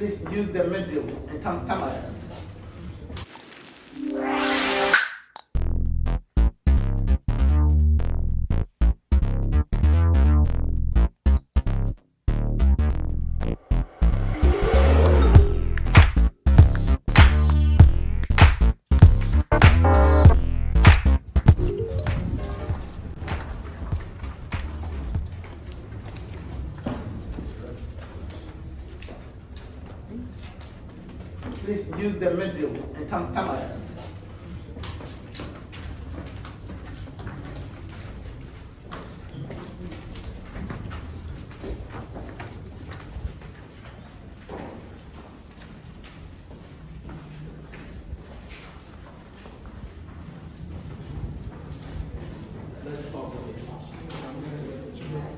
Please use the medium and come out. Please use the medium and come out.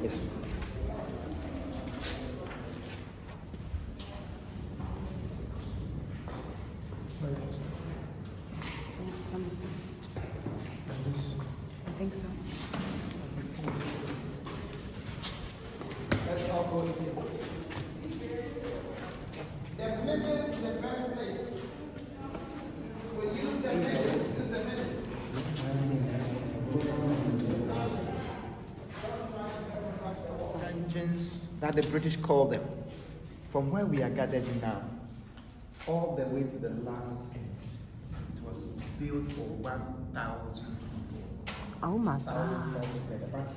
Yes. I think so. Let's all go here. The middle is the first place. So use the middle. Use the middle. Dungeons that the British call them. From where we are gathered now, all the way to the last end. It was built for 1,000 people. Oh my 1,000 God. altogether. But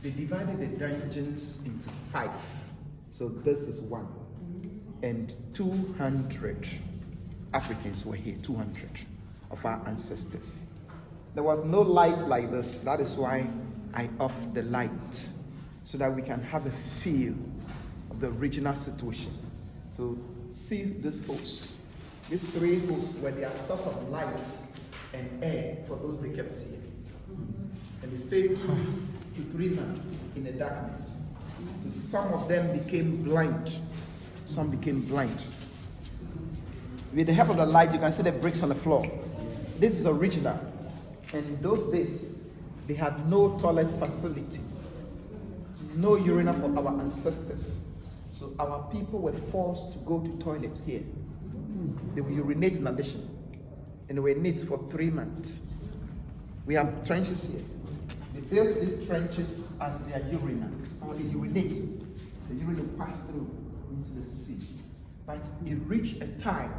they divided the dungeons into 5. So this is 1. And 200 Africans were here, 200 of our ancestors. There was no light like this. That is why I off the light, so that we can have a feel of the original situation. So see this host. These 3 hosts were their source of light and air for those they kept here. And they stayed 2 weeks to 3 months in the darkness. So some of them became blind. Some became blind. With the help of the light, you can see the bricks on the floor. This is original. And in those days, they had no toilet facility, no urinal for our ancestors. So our people were forced to go to toilets here. They would urinate in addition. And they were neat for 3 months. We have trenches here. They built these trenches as their urinal. Or they urinate. The urine will pass through into the sea. But it reached a time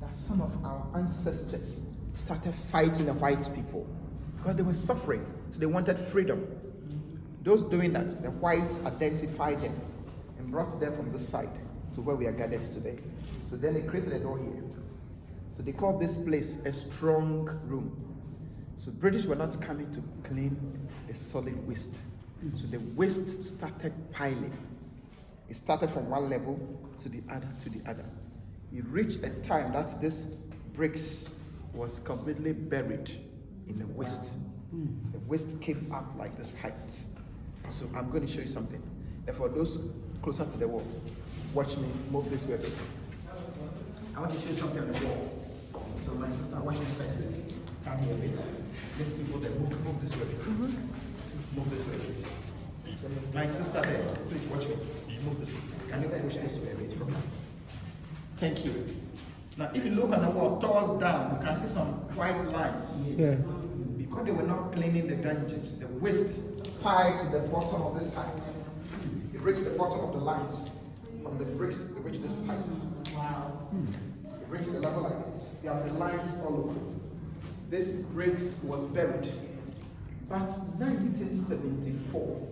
that some of our ancestors started fighting the white people because they were suffering. So they wanted freedom. Those doing that, the whites identified them and brought them from this side to where we are gathered today. So then they created a door here. So they called this place a strong room. So British were not coming to clean the solid waste. So the waste started piling. It started from one level to the other to the other. It reached a time that this bricks was completely buried in the waste. The waste came up like this height. So I'm going to show you something. And for those closer to the wall, watch me move this way a bit. I want to show you something on the wall. So my sister, watch me first. Come here a bit. Let's people there. Move this way a bit. Move this way a bit. My sister there, please watch me. Move this way. Can you push this way a bit from now? Thank you. Now, if you look at the wall, towards down, you can see some white lines. Yeah. Because they were not cleaning the dungeons, the waste piled to the bottom of this height. It reached the bottom of the lines. From the bricks, it reached this height. Wow. It reached the level like this. You have the lines all over. This bricks was buried. But 1974,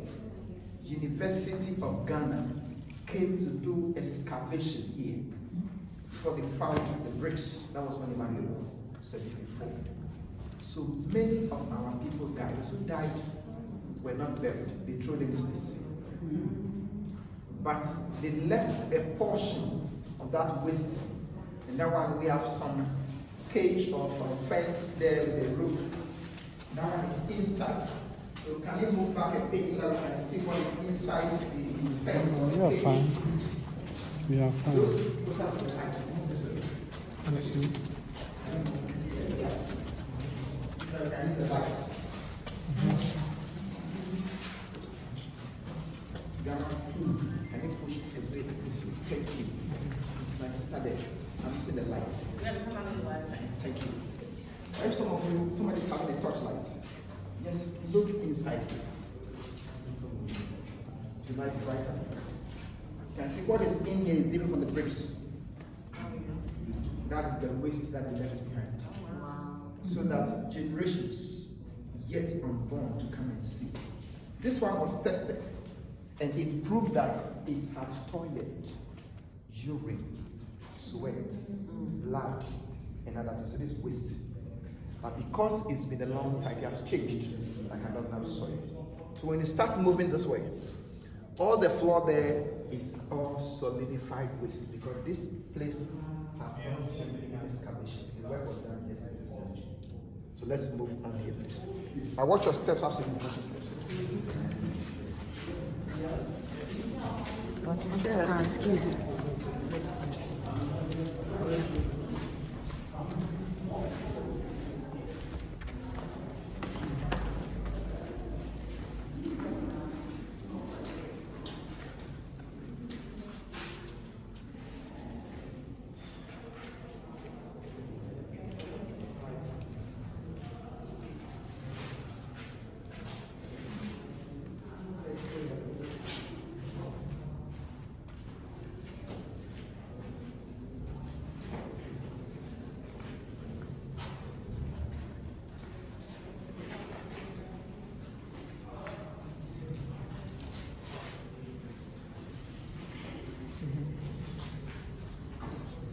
University of Ghana came to do excavation here. So they found the bricks. That was when the man was 74. So many of our people died. Those who died were not buried. They threw them into the sea. But they left a portion of that waste. And that one we have some cage or some fence there with a roof. That one is inside. So can you move back a bit so that we can see what is inside the fence? We are fine. We are fine. Those are the height. I see. Can use the lights. Can you push it away this way? Thank you. My sister there. I'm using the light. Thank you. If some of you, somebody's having a torchlight, yes, look inside. You might be brighter. You can see what is in here is different from the bricks. That is the waste that they left behind. So that generations yet unborn to come and see. This one was tested, and it proved that it had toilet, urine, sweat, blood, and other things. So this waste. But because it's been a long time, it has changed like an ordinary soil. So when you start moving this way, all the floor there is all solidified waste because this place has not seen excavation. The work was done yesterday. So let's move on here, please. I watch your steps, absolutely watch your steps. Sorry, excuse me.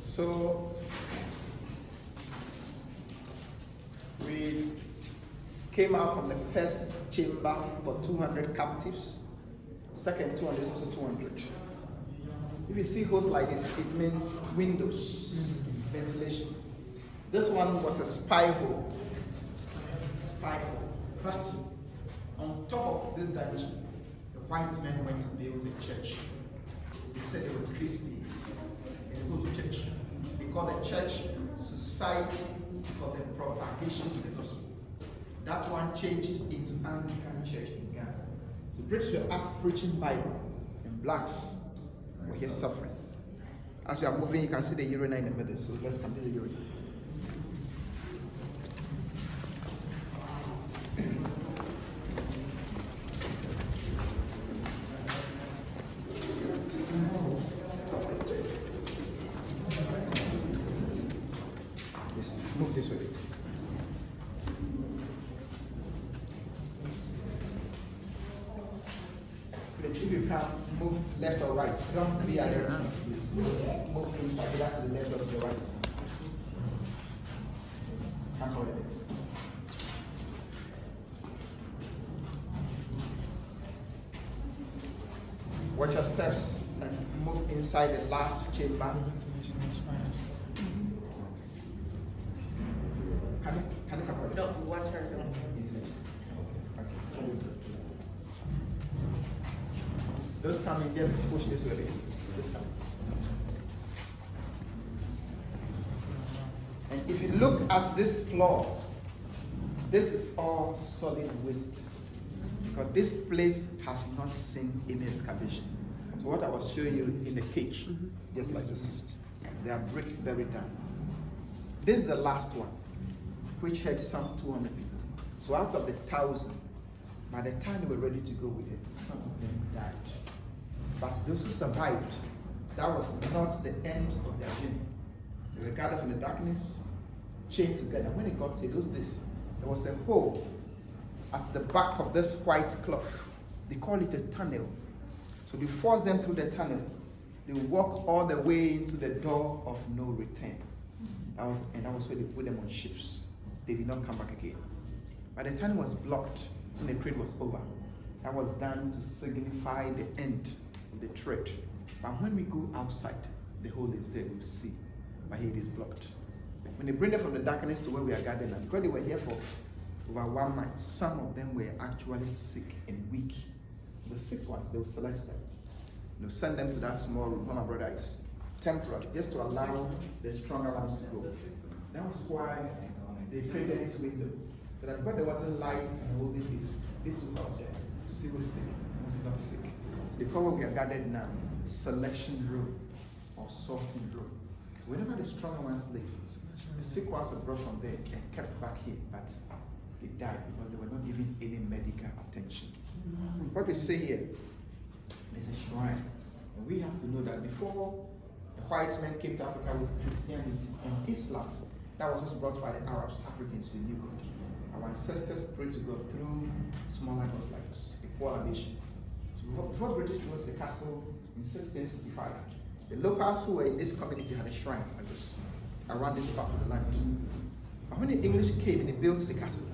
So we came out from the first chamber for 200 captives. Second 200 is also 200. If you see holes like this, it means windows, ventilation. This one was a spy hole. But on top of this dimension, the white men went to build a church. They said they were Christians. They go to church. They call the church Society for the Propagation of the Gospel. That one changed into Anglican Church in Ghana. So British were up preaching Bible, and blacks were here suffering. As you are moving, you can see the urinal in the middle. So let's come to the urinal. Move this way, please. Please, if you can move left or right, don't be at the end. Please move inside, either to the left or to the right. Can't hold it. Watch your steps and move inside the last chamber. Can you come out? Don't watch her. Easy. Okay. Those coming, just push this way, please. This coming. And if you look at this floor, this is all solid waste. Because this place has not seen any excavation. So what I was showing you in the cage, just like this, there are bricks buried down. This is the last one, which had some 200 people. So out of the 1,000, by the time they were ready to go with it, some of them died. But those who survived, that was not the end of their journey. They were gathered in the darkness, chained together. When it got to this, there was a hole at the back of this white cloth. They call it a tunnel. So they forced them through the tunnel. They walk all the way into the door of no return. That was where they put them on ships. They did not come back again. But the tunnel was blocked when the trade was over. That was done to signify the end of the trade. But when we go outside, the hole is there, we'll see. But here it is blocked. When they bring them from the darkness to where we are gathered now, because they were here for over 1 month, some of them were actually sick and weak. The sick ones, they will select them. They'll send them to that small room where my brother is, temporarily, just to allow the stronger ones to go. That was why they created this window. So that because there wasn't light and all this was out there to see who's sick and who's not sick. They call where we are gathered now selection room or sorting room. whenever the stronger ones leave, the sick ones were brought from there and kept back here, but they died because they were not given any medical attention. What we say here, there's a shrine. And we have to know that before the white men came to Africa with Christianity and Islam, that was also brought by the Arabs. Africans, we knew. Our ancestors prayed to God through smaller gods like us, a poor libation. So before British built the castle in 1665, the locals who were in this community had a shrine like this, around this part of the land. But when the English came and they built the castle,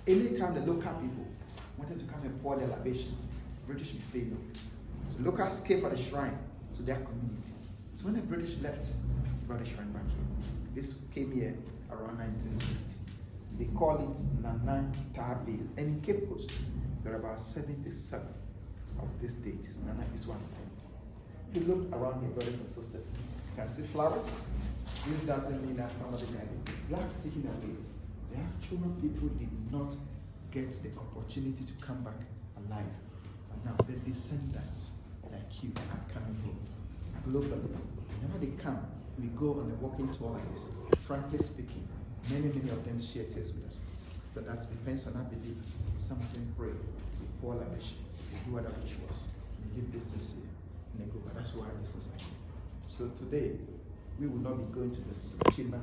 anytime the local people wanted to come and pour their libation, British would say no. So locals came for the shrine to their community. So when the British left, they brought the shrine back here. This came here around 1960. They call it Nana Tabil. And in Cape Coast, there are about 77 of this deities. Nana is one of them. If you look around here, brothers and sisters, you can see flowers. This doesn't mean that somebody died. Blacks taken away. The actual people did not get the opportunity to come back alive. But now the descendants like you are coming home. Globally, whenever they come, we go on a walking tour like this. Frankly speaking, many of them share tears with us. So that depends on our belief. Some of them pray, they pour libation, they do other rituals, they leave business here, and they go. But that's why this is like. So today, we will not be going to the chamber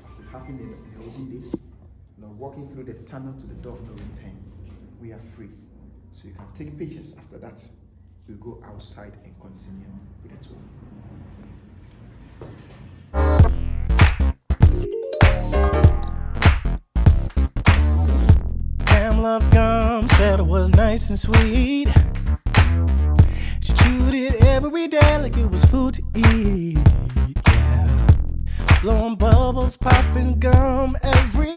as it happened in the olden days. Now walking through the tunnel to the door of no return. We are free. So you can take pictures. After that, we'll go outside and continue with the tour. Pam loved gum, said it was nice and sweet. She chewed it every day like it was food to eat. Yeah. Blowing bubbles, popping gum every